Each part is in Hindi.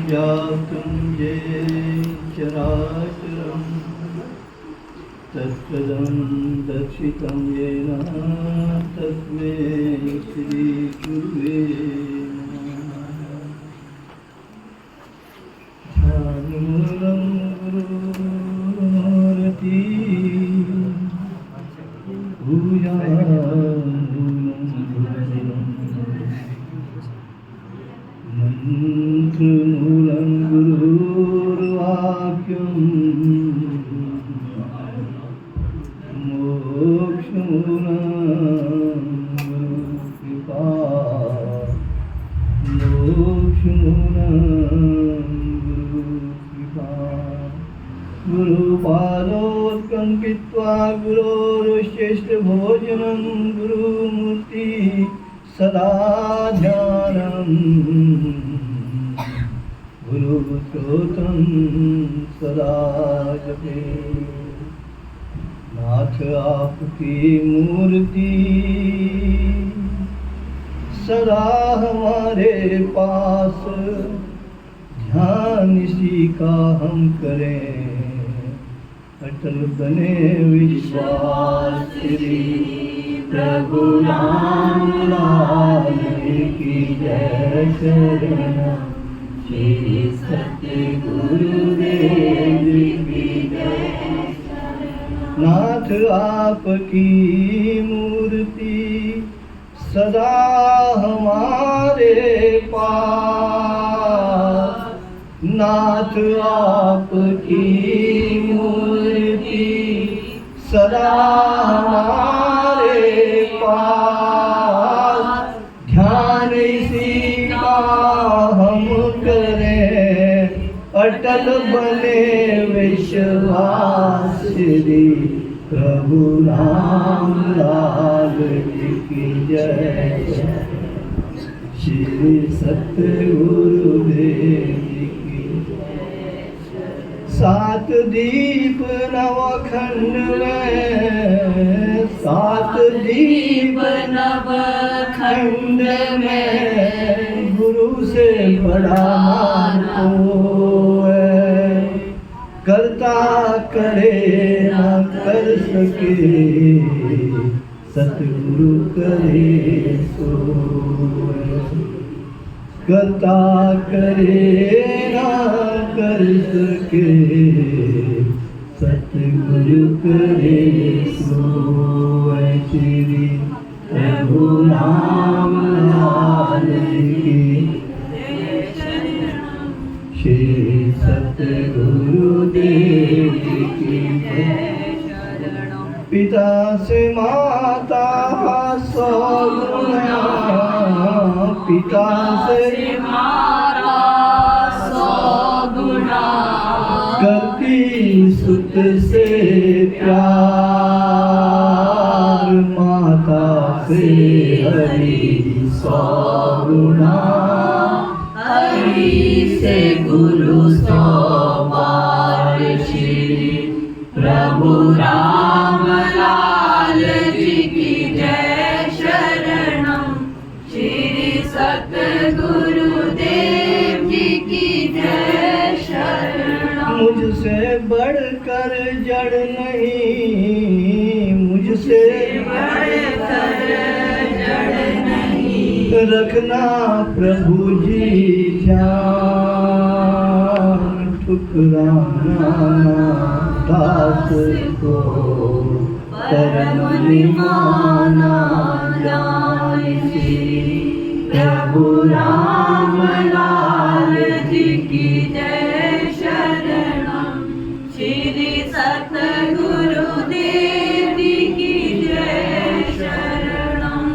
जातं येन चराचरं तत्पदं दर्शितं येन तस्मै श्रीगुरुवे नमः। ध्यानमूलं गुरुर्मूर्ति भूयामूलं मंत्रमूलं गुरुर्वाक्यं मोक्षमूलं गुरुकृपा मोक्षमूलं गुरुकृपा गुरुपादोत्कं कृत्वा गुरोरुश्रेष्ठभोजनं गुरुमूर्ति सदा ध्यानं गुरुस्तोत्रं सदा जपे। नाथ आपकी मूर्ति सदा हमारे पास, ध्यान इसी का हम करें अटल बने विश्वास। श्री प्रभु राम लाल की जय। शरण श्री सत्य गुरुदेव की जय। नाथ आपकी मूर्ति सदा हमारे पास, नाथ आपकी मूर्ति सदा हमारे पास, ध्यान इसी का हम करें अटल बने विश्वास। श्री प्रभु राम लाल की जय। श्री सत्य गुरुदेव की जय। सात दीप नवखंड में, सात दीप नवखंड में गुरु से बड़ा मान कोई, करता करे न कर सके सतगुरु करे सोई। करता करे न कर सके सतगुरु करे सोई। श्री प्रभु राम लाल की श्री सतगुरुदेव की जय। पिता से माता सौ गुना, पिता से माता सौ गुना, करती सुत से प्यार, माता से हरि सौ गुना, हरि से गुरु सौ बार। श्री प्रभु राम लाल जी की जय। शरणम श्री सतगुरुदेव जी की जय। शरणम मुझसे बढ़कर जड़ नहीं, मुझसे बढ़कर जड़ नहीं, रखना प्रभु जी ध्यान। ठुकराना दास को परम निमाना जाए। श्री प्रभु राम लाल जी की जय। शरणम श्री सतगुरुदेव जी की जय। शरणम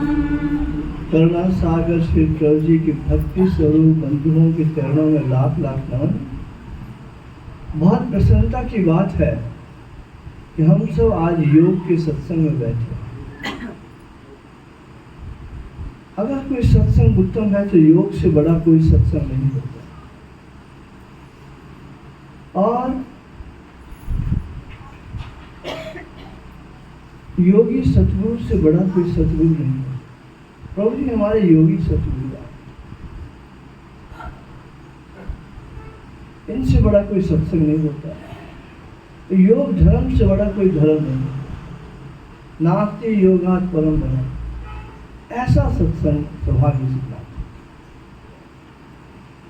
करुणा सागर श्री प्रभु जी की भक्ति स्वरूप बंधुओं के चरणों में लाख लाख नमन। बहुत प्रसन्नता की बात है कि हम सब आज योग के सत्संग में बैठे। अगर कोई सत्संग उत्तम है तो योग से बड़ा कोई सत्संग नहीं होता। और योगी सतगुरु से बड़ा कोई सतगुरु नहीं है। प्रभु जी हमारे योगी सतगुरु इनसे बड़ा कोई सत्संग नहीं होता। योग धर्म से बड़ा कोई धर्म नहीं। नास्ति योगात् परम धर्म, ऐसा सत्संग सौभाग्य से प्राप्त।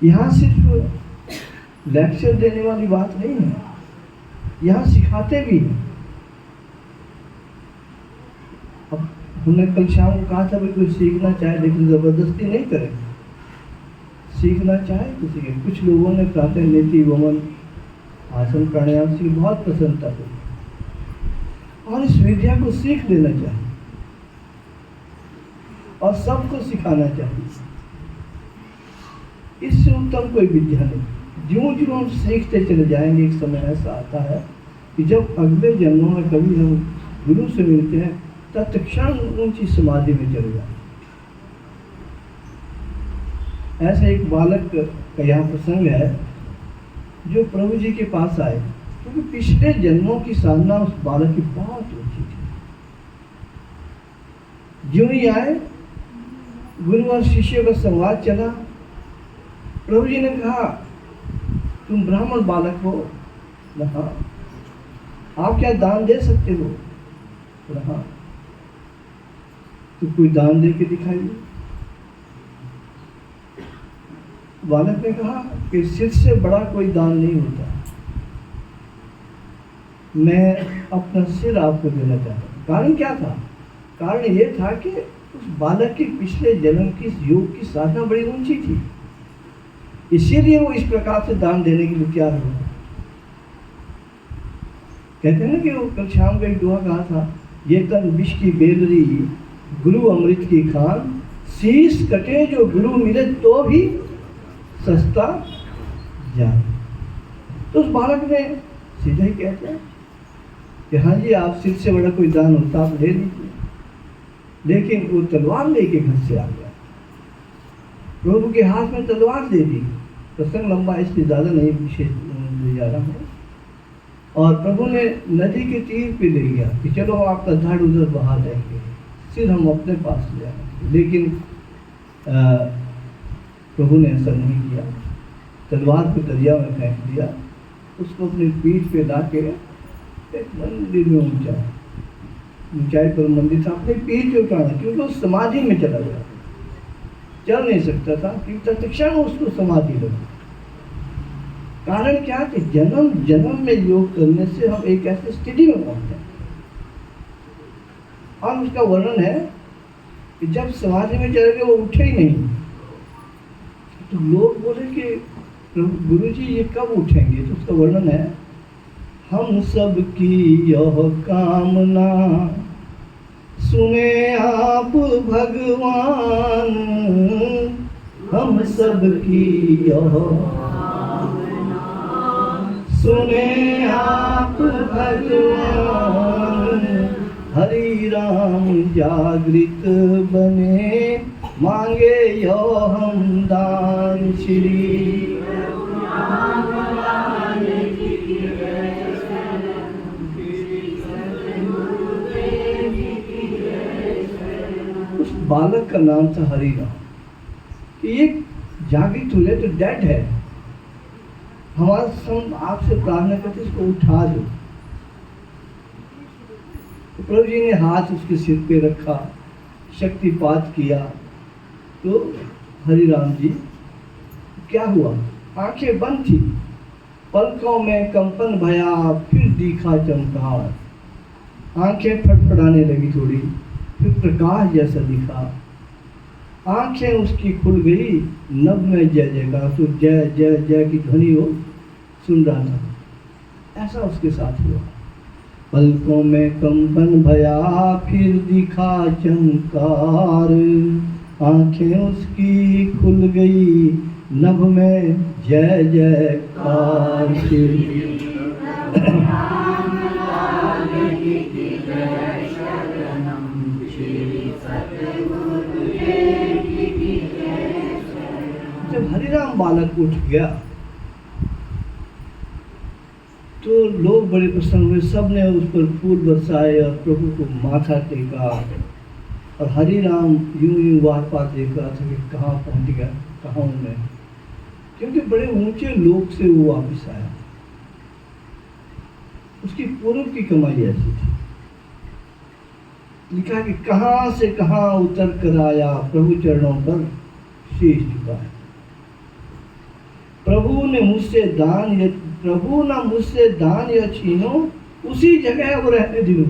यहाँ सिर्फ लेक्चर देने वाली बात नहीं है, यहाँ सिखाते भी हैं। अब हमने कल शाम को कहा था भी कोई सीखना चाहे लेकिन जबरदस्ती नहीं करें। सीखना चाहे तो सीखे। कुछ लोगों ने प्रातः नीति वमन आसन प्राणायाम से बहुत प्रसन्नता की और इस विद्या को सीख लेना चाहिए और सबको सिखाना चाहिए। इससे उत्तम कोई विद्या नहीं। ज्यों ज्यों हम सीखते चले जाएंगे, एक समय ऐसा आता है कि जब अगले जन्मों में कभी हम गुरु से मिलते हैं तत्क्षण ऊंची समाधि में चले जाएंगे। ऐसा एक बालक का यहाँ प्रसंग है जो प्रभु जी के पास आए, क्योंकि पिछले जन्मों की साधना उस बालक की बहुत ऊंची थी। ज्यों ही आए, गुरु और शिष्य का संवाद चला। प्रभु जी ने कहा, तुम ब्राह्मण बालक हो? हाँ। आप क्या दान दे सकते हो? हाँ। तो कोई दान दे के दिखाइए। बालक ने कहा कि सिर से बड़ा कोई दान नहीं होता, मैं अपना सिर आपको देना चाहता हूँ। कारण क्या था? कारण ये था कि उस बालक की पिछले जन्म की योग की साधना बड़ी ऊंची थी, इसीलिए वो इस प्रकार से दान देने के लिए तैयार हुआ। कहते हैं ना कि वो कल शाम का एक दुआ कहा था, ये तन विष की बेलरी गुरु अमृत की खान, शीश कटे जो गुरु मिले तो भी सस्ता जाए। तो उस बालक ने सीधा ही कहते हैं कि हाँ जी, आप सिर से बड़ा कोई दान होता आप ले लीजिए। लेकिन वो तलवार लेके घर से आ गया, प्रभु के हाथ में तलवार दे दी। प्रसंग लंबा, इसलिए ज़्यादा नहीं विशेष ले जा रहा हूँ। और प्रभु ने नदी के तीर पे ले गया कि चलो आपका धड़ उधर बहा देंगे, सिर हम अपने पास ले आएंगे। लेकिन प्रभु ने ऐसा नहीं किया, तलवार को दरिया में फेंक दिया, उसको अपनी पीठ पे ला के एक मंदिर में ऊंचाई पर मंदिर था, अपनी पीठ पे उठाना, क्योंकि वो समाधि में चला गया, चल नहीं सकता था, क्योंकि तत्क्षण उसको समाधि लगी। कारण क्या कि जन्म जन्म में योग करने से हम एक ऐसी स्थिति में पहुंचते हैं। और उसका वर्णन है कि जब समाधि में चले गए वो उठे ही नहीं, तो लोग बोले कि गुरु जी ये कब उठेंगे? तो उसका वर्णन है, हम सब की यह कामना सुने आप भगवान, हम सब की यह सुने आप भगवान, हरि राम जागृत बने, मांगे यो हम दान श्री। उस बालक का नाम था हरि राम। ये जागृत हुए तो डेड है, हमारा सब आपसे प्रार्थना करते इसको उठा दो। तो प्रभु जी ने हाथ उसके सिर पे रखा, शक्तिपात किया, तो हरि राम जी क्या हुआ? आंखें बंद थी, पलकों में कंपन भया, फिर दिखा चमकार। आंखें फटफटाने लगी थोड़ी, फिर प्रकाश जैसा दिखा, आंखें उसकी खुल गई, नभ में जय जयकार, तो जय जय जय की ध्वनि वो सुन रहा था। ऐसा उसके साथ हुआ। पलकों में कंपन भया, फिर दिखा चमकार, आंखें उसकी खुल गई, नभ में जय जयकार। जब हरिराम बालक उठ गया तो लोग बड़े प्रसन्न हुए, सब ने उस पर फूल बरसाए और प्रभु को माथा टेका। और हरिराम यूं यूं वार पार देख रहा था कि कहाँ पहुँच गया, कहाँ मैं, क्योंकि बड़े ऊंचे लोक से वो वापस आया। उसकी पूर्व की कमाई ऐसी थी। लिखा कि कहां से कहां उतर कर आया, प्रभु चरणों पर शीश झुकाया। प्रभु ना मुझसे दान या छीनो, उसी जगह वो रहने दियो।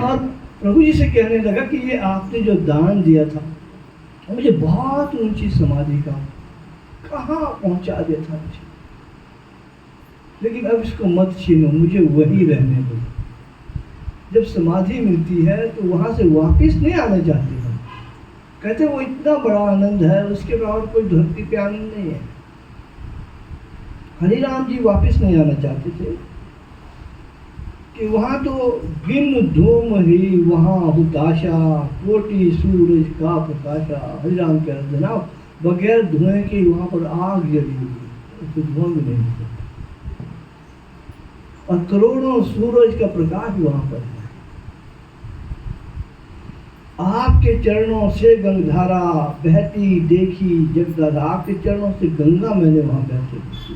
और प्रभु जी से कहने लगा कि ये आपने जो दान दिया था मुझे बहुत ऊंची समाधि का कहाँ पहुंचा दिया था मुझे, लेकिन अब इसको मत छीनो, मुझे वही रहने दो। जब समाधि मिलती है तो वहां से वापस नहीं आना चाहते हम। कहते वो इतना बड़ा आनंद है, उसके बाद कोई धरती पे आनंद नहीं है। हरिराम जी वापस नहीं आना चाहते थे कि वहां तो बिन धूम ही वहां हुताशा, कोटि सूरज का प्रकाशा। हरिराम कह रहे जनाब, बगैर धुएं के वहां पर आग जली हुई, तो धुआं भी नहीं निकलता, और करोड़ों सूरज का प्रकाश वहां पर है। आपके चरणों से गंगाधारा बहती देखी जगदारा, आपके चरणों से गंगा मैंने वहां बहते देखी।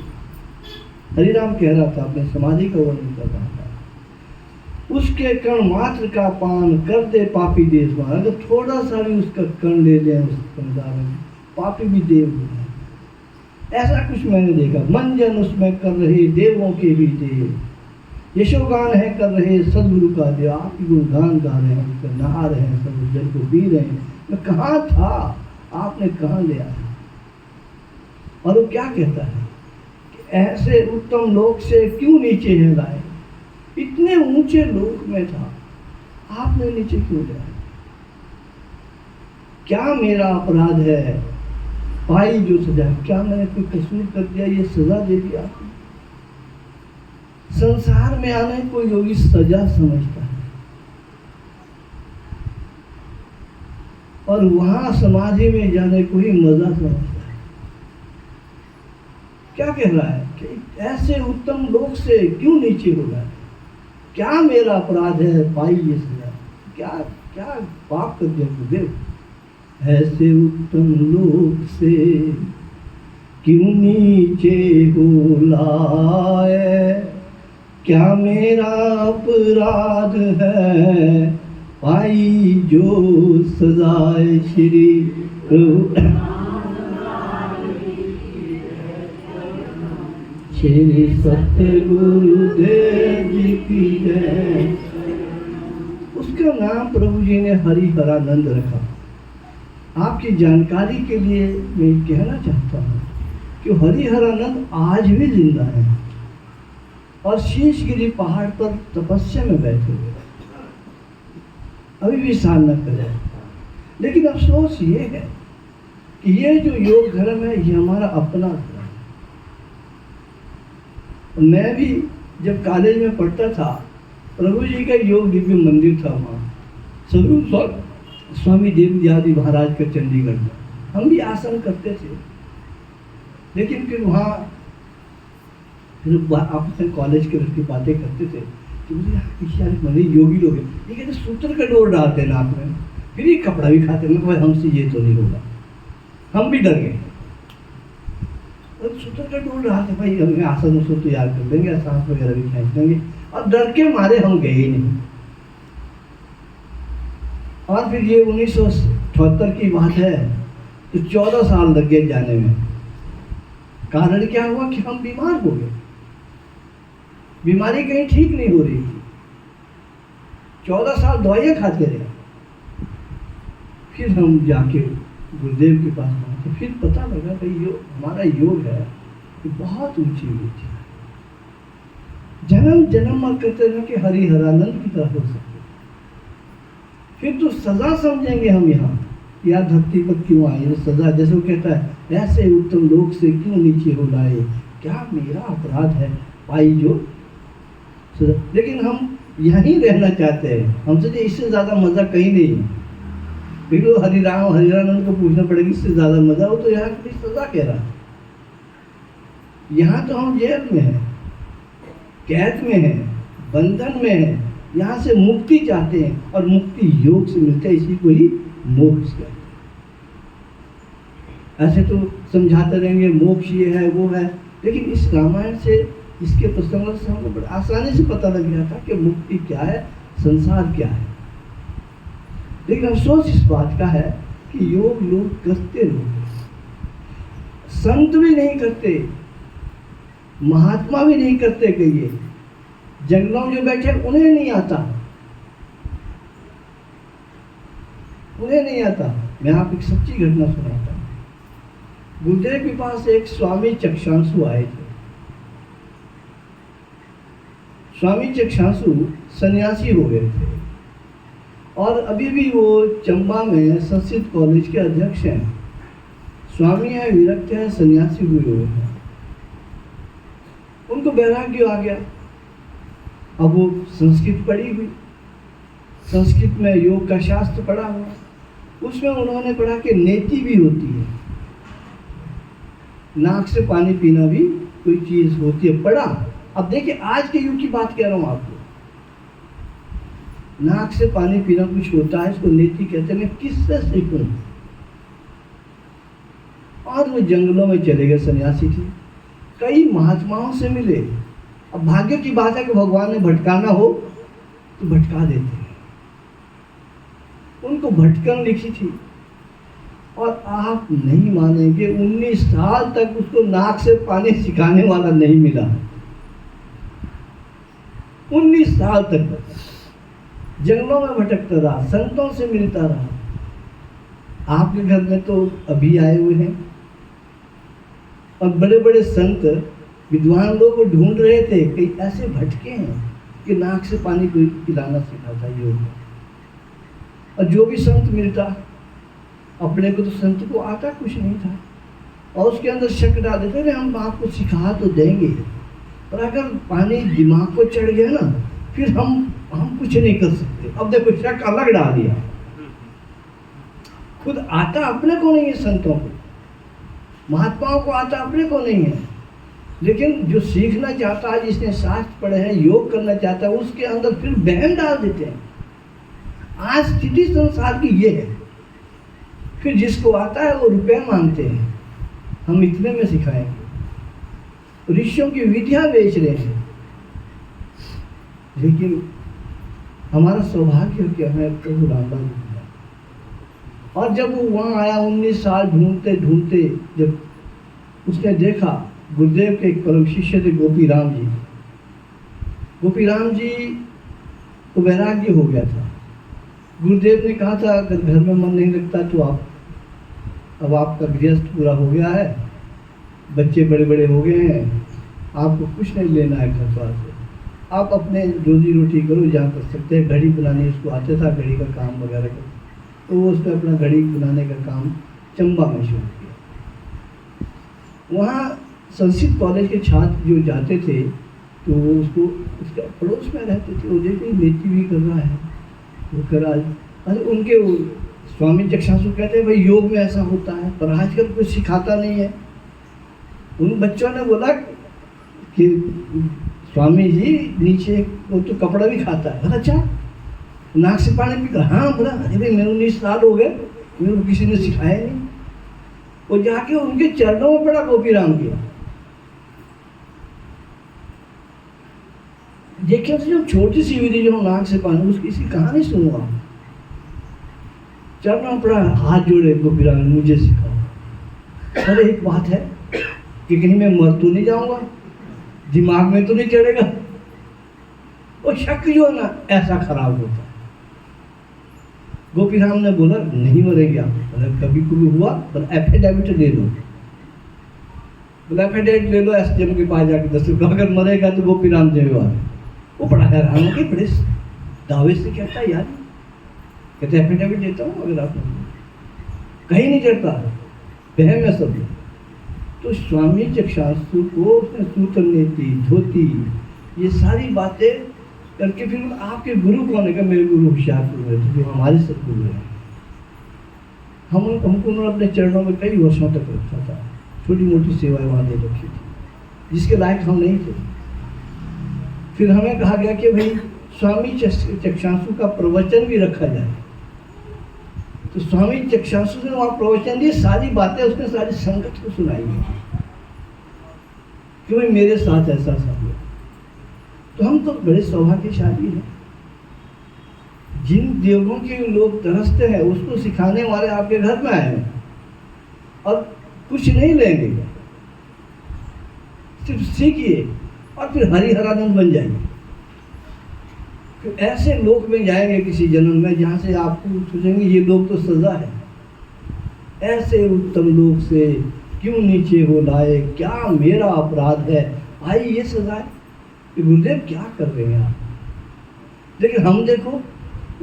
हरिराम कह रहा था, अपने समाधि का वर्णन कर रहा था। उसके कण मात्र का पान कर दे पापी देशवान। अगर थोड़ा सा भी उसका कण ले लें उस गंगाधारा में, पापी भी देव हो जाए। ऐसा कुछ मैंने देखा। मंजन उसमें कर रहे देवों के भी देव, यशोगान है कर रहे सदगुरु का देव। आप गुणगान गा रहे हैं, उसका नहा रहे हैं, सब जल को पी रहे हैं। मैं कहाँ था, आपने कहाँ ले आया? और वो क्या कहता है कि ऐसे उत्तम लोक से क्यों नीचे है लाए? इतने ऊंचे लोक में था, आपने नीचे क्यों लाया? क्या मेरा अपराध है पाई जो सजा? क्या मैंने कोई कसूर कर दिया, ये सजा दे दी आपने? संसार में आने को योगी सजा समझता है, और वहां समाधि में जाने को ही मजा समझता है। क्या कह रहा है कि ऐसे उत्तम लोक से क्यों नीचे हो रहा है? क्या मेरा अपराध है पाई ये सजा? क्या क्या पाप कर दिया गुरुदेव? ऐसे उत्तम लोक से क्यों नीचे हो लाए? क्या मेरा अपराध है पाई जो सजाए? श्री श्री सतगुरुदेव जी की जय। उसका नाम प्रभु जी ने हरिहरानंद रखा। आपकी जानकारी के लिए मैं कहना चाहता हूँ कि हरिहरानंद आज भी जिंदा है और शीशगिरी पहाड़ पर तपस्या में बैठे हुए, अभी भी साधना कर रहे हैं। लेकिन अफसोस ये है कि ये जो योग धर्म है ये हमारा अपना धर्म है। मैं भी जब कॉलेज में पढ़ता था, प्रभु जी का योग दिव्य मंदिर था वहाँ, स्वरूप स्वामी देवदयादी महाराज का चंडीगढ़ में। हम भी आसन करते थे, लेकिन फिर वहाँ आपस में कॉलेज के उसकी बातें करते थे कि मुझे यार मंदिर योगी लोग हैं, ये कहते सूत्र का डोर डालते नाक में, फिर ये कपड़ा भी खाते हैं। भाई हमसे ये तो नहीं होगा, हम भी डर गए। सूत्र का डोर डालते, भाई हमें आसन उसन तो याद कर देंगे, सांस वगैरह भी खींच देंगे, और डर के मारे हम गए ही नहीं। और फिर ये 1978 की बात है, तो 14 साल लग गए जाने में। कारण क्या हुआ कि हम बीमार हो गए, बीमारी कहीं ठीक नहीं हो रही थी। 14 साल दवाइयाँ खाते रहे। फिर हम जाके गुरुदेव के पास पहुँचे, फिर पता लगा कि हमारा योग है कि बहुत ऊंची ऊंची है। जन्म जन्म मत करते रहे कि हरिहरानंद की तरह हो सकते, फिर तो सजा समझेंगे हम यहाँ, या धरती पर क्यों आए? सजा जैसे वो कहता है, ऐसे उत्तम लोक से क्यों नीचे हो लाए? क्या मेरा अपराध है पाई जो सजा? लेकिन हम यहीं रहना चाहते हैं, हमसे तो इससे ज़्यादा मज़ा कहीं नहीं है। फिर वो हरिरानंद को पूछना पड़ेगा इससे ज़्यादा मज़ा, वो तो यहाँ की सजा कह रहा है। यहाँ तो हम जेल में हैं, कैद में हैं, बंधन में हैं, यहाँ से मुक्ति चाहते हैं, और मुक्ति योग से मिलता है, इसी को ही मोक्ष कहते हैं। ऐसे तो समझाते रहेंगे मोक्ष ये है वो है, लेकिन इस रामायण से इसके प्रसंगों से हमको बड़ी आसानी से पता लग गया था कि मुक्ति क्या है, संसार क्या है। लेकिन अफसोस इस बात का है कि योग लोग करते नहीं, संत भी नहीं करते, महात्मा भी नहीं करते। कहिए जंगलों में जो बैठे उन्हें नहीं आता, उन्हें नहीं आता। मैं आपको एक सच्ची घटना सुनाता हूँ। गुरुदेव के पास एक स्वामी चक्षांशु आए थे। स्वामी चक्षांशु सन्यासी हो गए थे और अभी भी वो चंबा में संस्कृत कॉलेज के अध्यक्ष हैं। स्वामी है, विरक्त है, सन्यासी हुए हुए हैं। उनको वैराग्य आ गया। अब वो संस्कृत पढ़ी हुई, संस्कृत में योग का शास्त्र पढ़ा हुआ, उसमें उन्होंने पढ़ा कि नेति भी होती है, नाक से पानी पीना भी कोई चीज होती है, पढ़ा। अब देखिए आज के युग की बात कह रहा हूं आपको, नाक से पानी पीना कुछ होता है, इसको नेति कहते हैं। मैं किससे सीखूं? और वो जंगलों में चले गए, सन्यासी थे, कई महात्माओं से मिले। अब भाग्य की बात है कि भगवान ने भटकाना हो तो भटका देते हैं। उनको भटकन लिखी थी और आप नहीं मानेंगे 19 साल तक उसको नाक से पानी सिखाने वाला नहीं मिला। 19 साल तक जंगलों में भटकता रहा, संतों से मिलता रहा। आपके घर में तो अभी आए हुए हैं और बड़े बड़े संत विद्वान लोग को ढूंढ रहे थे, कई ऐसे भटके हैं कि नाक से पानी कोई पिलाना सिखाता योग। और जो भी संत मिलता, अपने को तो संत को आता कुछ नहीं था और उसके अंदर शक डाल देते थे, हम आपको सिखा तो देंगे पर अगर पानी दिमाग को चढ़ गया ना फिर हम कुछ नहीं कर सकते। अब देखो शक अलग डाल दिया। खुद आता अपने को नहीं है, संतों को महात्माओं को आता अपने को नहीं है, लेकिन जो सीखना चाहता है, जिसने शास्त्र पढ़े हैं, योग करना चाहता है, उसके अंदर फिर बहम डाल देते हैं। आज स्थिति संसार की ये है। फिर जिसको आता है वो रुपया मांगते हैं, हम इतने में सिखाएंगे, ऋषियों की विद्या बेच रहे हैं। लेकिन हमारा सौभाग्य क्या है, प्रभु रामदास जी। और जब वो वहाँ आया 19 साल ढूंढते ढूंढते, जब उसने देखा गुरुदेव के एक परम शिष्य थे गोपी राम जी। गोपी राम जी को वैराग्य हो गया था। गुरुदेव ने कहा था अगर घर में मन नहीं लगता तो अब आपका गृहस्थ पूरा हो गया है, बच्चे बड़े बड़े हो गए हैं, आपको कुछ नहीं लेना है घर द्वार से, आप अपने रोजी रोटी करो, जहाँ कर सकते हैं। घड़ी बनानी उसको आता था, घड़ी का काम वगैरह कर, तो वो उसने अपना घड़ी बनाने का काम चंबा में शुरू किया। वहाँ संस्कृत कॉलेज के छात्र जो जाते थे तो वो उसको उसके पड़ोस में रहते थे, वो देखिए नेति भी कर रहा है, वो करा। अरे उनके वो स्वामी चक्षांशु कहते हैं भाई योग में ऐसा होता है, पर आजकल कुछ सिखाता नहीं है। उन बच्चों ने बोला कि स्वामी जी नीचे वो तो कपड़ा भी खाता है। अच्छा नाक से पानी पीता? हाँ। बोला अरे भाई मेरे 19 साल हो गए, मेरे को किसी ने सिखाया नहीं। वो जाके उनके चरणों में पड़ा गोपी राम किया। देखिए जो छोटी सी विधि जो नाक से पानी, उसकी इसकी कहानी सुनूंगा। चरणों में पड़ा, हाथ जोड़े, गोपी राम मुझे सिखाओ। अरे एक बात है कि कहीं मैं मर तो नहीं जाऊंगा, दिमाग में तो नहीं चढ़ेगा। वो शक जो है ना ऐसा खराब होता है। गोपी राम ने बोला नहीं मरेंगे आप, मतलब कभी कभी हुआ पर एफिडेविट ले लो। बोला एफिडेविट ले लो एसडीएम के पास जाके 10 रुपये, अगर मरेगा तो गोपी राम जिम्मेवार। वो बड़ा हैरान हो के बड़े दावे से कहता है यार, कहते एफिडेविट देता हूँ अगर आप कहीं नहीं चढ़ता, बहम है सब। तो स्वामी चक्षांशु को उसने सूत्र नीति, धोती, ये सारी बातें करके फिर आपके गुरु कौन है? मेरे गुरु होशियारपुर में थे, जो हमारे सदगुरु हैं। हमको उन्होंने अपने चरणों में कई वर्षों तक रखा था, छोटी मोटी सेवाएं वहाँ दे रखी थी, जिसके लायक हम नहीं थे। फिर हमें कहा गया कि भाई स्वामी चक्षांशु का प्रवचन भी रखा जाए। तो स्वामी चक्षांशु ने वहाँ प्रवचन दिए, सारी बातें उसने सारी संगत को सुनाई कि भाई मेरे साथ ऐसा सब हुआ। तो हम तो बड़े सौभाग्यशाली हैं। जिन देवों के लोग तरसते हैं उसको सिखाने वाले आपके घर में आए हैं और कुछ नहीं लेंगे, सिर्फ सीखिए और फिर हरिहरानंद बन जाएंगे। फिर ऐसे लोक में जाएंगे किसी जन्म में जहाँ से आपको सोचेंगे ये लोग तो सजा है, ऐसे उत्तम लोक से क्यों नीचे हो लाए, क्या मेरा अपराध है, आई ये सजा है। गुरुदेव क्या कर रहे हैं आप? लेकिन हम देखो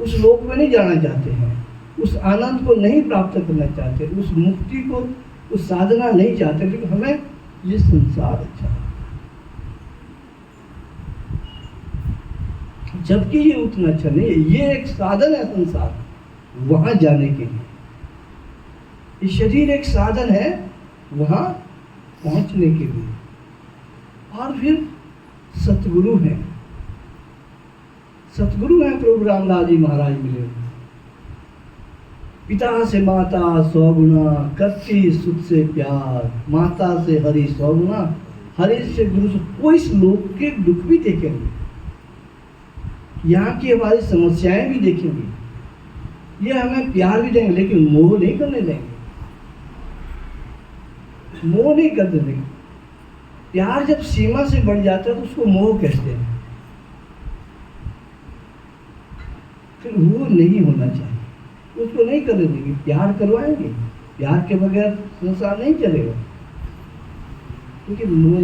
उस लोक में नहीं जाना चाहते हैं, उस आनंद को नहीं प्राप्त करना चाहते, उस मुक्ति को, उस साधना नहीं चाहते, लेकिन हमें ये संसार अच्छा है। जबकि ये उतना अच्छा नहीं है, ये एक साधन है संसार वहां जाने के लिए। ये शरीर एक साधन है वहां पहुंचने के लिए। और फिर सतगुरु हैं, सतगुरु हैं प्रभु रामदास जी महाराज मिले। पिता से माता 100 गुना, करती सुख से प्यार, माता से हरि 100 गुना, हरि से गुरु से। वो इस लोक के दुख भी देखेंगे, यहाँ की हमारी समस्याएं भी देखेंगे, ये हमें प्यार भी देंगे, लेकिन मोह नहीं करने देंगे, मोह नहीं करने देंगे। प्यार जब सीमा से बढ़ जाता है तो उसको मोह कहते हैं। फिर वो नहीं होना चाहिए, उसको नहीं करने देंगे, प्यार करवाएंगे। प्यार के बगैर संसार नहीं चलेगा, क्योंकि मोह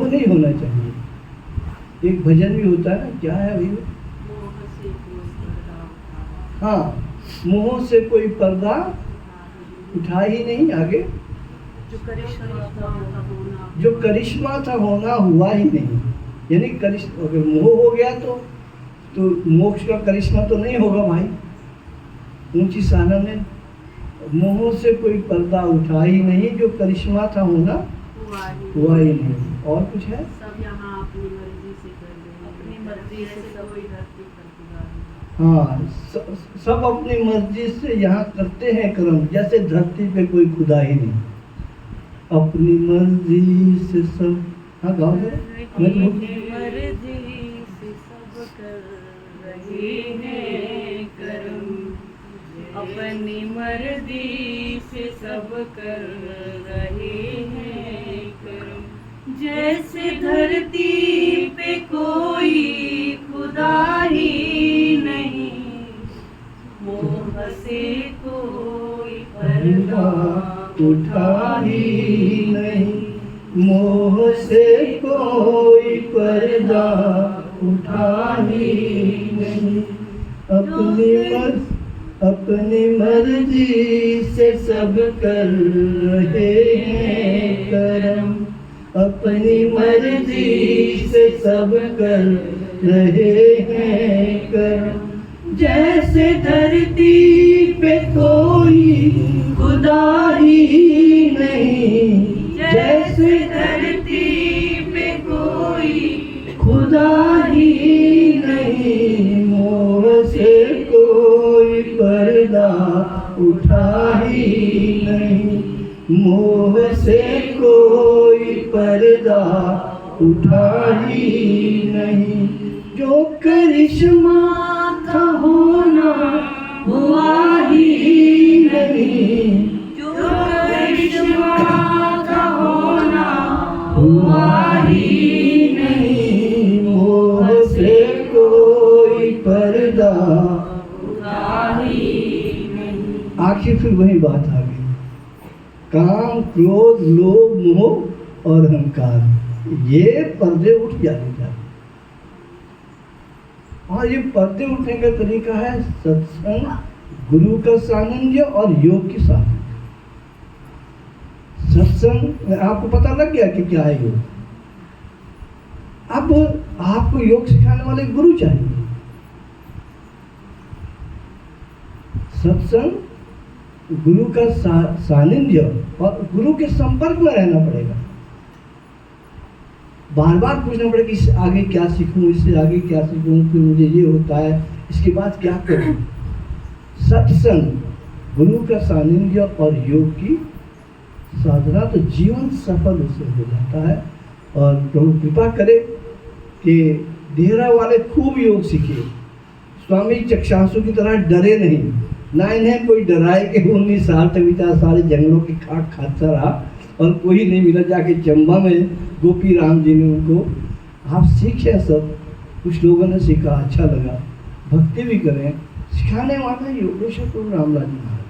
नहीं होना चाहिए। एक भजन भी होता है ना, क्या है भाई? हाँ, मोह से कोई पर्दा उठा ही नहीं। आगे जो करिश्मा था होना हुआ ही नहीं। यानी करिश्मा अगर मोह हो गया तो मोक्ष का करिश्मा तो नहीं होगा भाई। ऊंची साना में मोह से कोई पर्दा उठा ही नहीं, जो करिश्मा था होना हुआ ही नहीं। और कुछ है? सब यहाँ अपनी मर्जी से कर रहे हैं, अपनी मर्जी से सब धरती पर गुजारें। हाँ, सब अपनी मर्जी से यहाँ करते हैं कर्म, जैसे धरती पे कोई खुदा ही नहीं। अपनी मर्जी से सब, हाँ गाओ अपनी मर्जी से सब कर रहे हैं कर्म, अपनी मर्जी से सब कर रहे हैं कर्म। जैसे धरती पे कोई खुदा ही नहीं, मोह से कोई पर्दा उठा ही नहीं, मोह से कोई पर्दा उठा ही नहीं। अपनी मर्जी से सब कर रहे हैं कर्म, अपनी मर्जी से सब कर रहे हैं कर्म। जैसे धरती पे कोई खुदा ही नहीं, जैसे धरती पे कोई खुदा ही नहीं, मोह से कोई पर्दा उठा ही नहीं, मोह से कोई पर्दा उठा ही नहीं। जो करिश्मा था होना हुआ ही नहीं, जो करिश्मा था होना हुआ ही नहीं, मोह से कोई पर्दा उठा ही नहीं। आखिर फिर वही बात आ गई, काम, क्रोध, लोभ, मोह और अहंकार, ये पर्दे उठ जाने चाहिए। और ये पर्दे उठने का तरीका है सत्संग, गुरु का सानिध्य और योग की सानिध्य। सत्संग में आपको पता लग गया कि क्या है योग। अब आपको योग सिखाने वाले गुरु चाहिए। सत्संग, गुरु का सानिध्य और गुरु के संपर्क में रहना पड़ेगा। बार बार पूछना पड़ेगा कि इससे आगे क्या सीखूं, इससे आगे क्या सीखूं, फिर मुझे ये होता है, इसके बाद क्या करूं। सत्संग, गुरु का सानिध्य और योग की साधना, तो जीवन सफल उससे हो जाता है। और प्रभु कृपा करे कि देहरा वाले खूब योग सीखे, स्वामी चक्षासु की तरह डरे नहीं, ना इन्हें कोई डराए कि 19 साल तक बेचारा सारे जंगलों की खाक खाता रहा और कोई नहीं मिला। जाके चंबा में गोपी राम जी ने उनको, आप सीखे सब, कुछ लोगों ने सीखा, अच्छा लगा, भक्ति भी करें, सिखाने वाला योगेश्वर प्रभु रामलाल जी महाराज।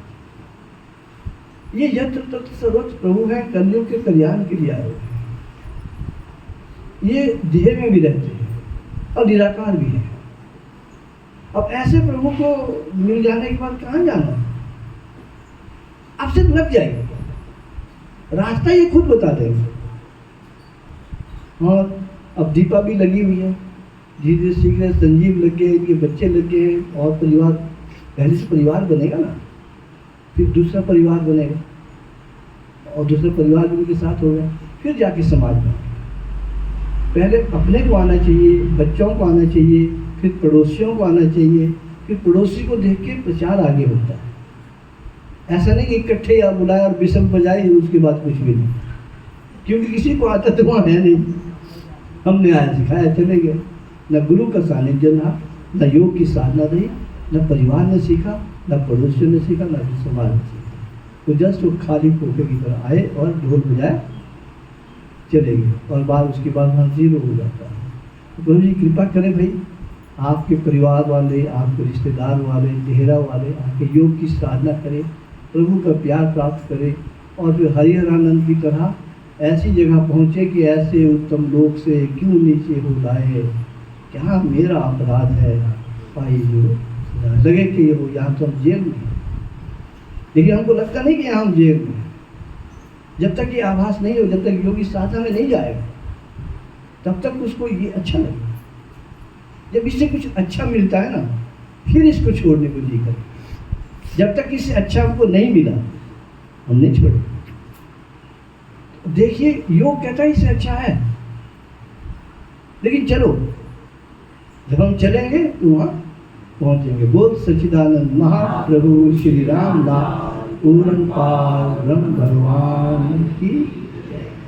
ये यत्र तत्र सर्वत्र प्रभु है, कलियुग के कल्याण के लिए आए हुए हैं। ये देह में भी रहते हैं और निराकार भी है। अब ऐसे प्रभु को मिल जाने के बाद कहाँ जाना, आपसे लग जाएगा, रास्ता ये खुद बता देंगे। और अब दीपा भी लगी हुई है, धीरे धीरे सीख रहे, संजीव लग गए, इनके बच्चे लग गए, और परिवार, पहले से परिवार बनेगा ना, फिर दूसरा परिवार बनेगा, और दूसरा परिवार भी उनके साथ होगा, फिर जाके समाज बनेगा। पहले अपने को आना चाहिए, बच्चों को आना चाहिए, फिर पड़ोसियों को आना चाहिए, फिर पड़ोसी को देख के प्रचार आगे होता है। ऐसा नहीं कि इकट्ठे या बुलाए और बिसम बजाए उसके बाद कुछ भी नहीं, क्योंकि किसी को आता तो वहाँ है नहीं, हमने आया सिखाया चले गए। न गुरु का सानिध्य रहा, न योग की साधना रही, न परिवार ने सीखा, न पड़ोसियों ने सीखा, न फिर समाज ने सीखा। तो जस्ट वो खाली खोखे की तरह आए और ढोल बजाए चले गए, और बाद उसके बाद वहाँ जीरो हो जाता है। तो प्रभु जी कृपा करें भाई, आपके परिवार वाले, आपके रिश्तेदार वाले, देहरा वाले आपके योग की साधना करें, प्रभु का प्यार प्राप्त करें, और फिर हरिहरानंद की तरह ऐसी जगह पहुँचे कि ऐसे उत्तम लोक से क्यों नीचे हो लाए, क्या मेरा अपराध है पाई जो लगे कि ये हो, यहाँ तो हम जेल में हैं। लेकिन हमको लगता नहीं कि यहाँ हम जेल में हैं। जब तक ये आभास नहीं हो, जब तक योगी साधना में नहीं जाएगा, तब तक उसको ये अच्छा लगेगा। जब इससे कुछ अच्छा मिलता है ना, फिर इसको छोड़ने को जी करे। जब तक इससे अच्छा हमको नहीं मिला, हम नहीं छोड़े। देखिए योग कहता है इससे अच्छा है, लेकिन चलो, जब हम चलेंगे तो वहाँ पहुँचेंगे। बोल सच्चिदानंद महाप्रभु श्री रामदास पूर्ण पार ब्रह्म भगवान की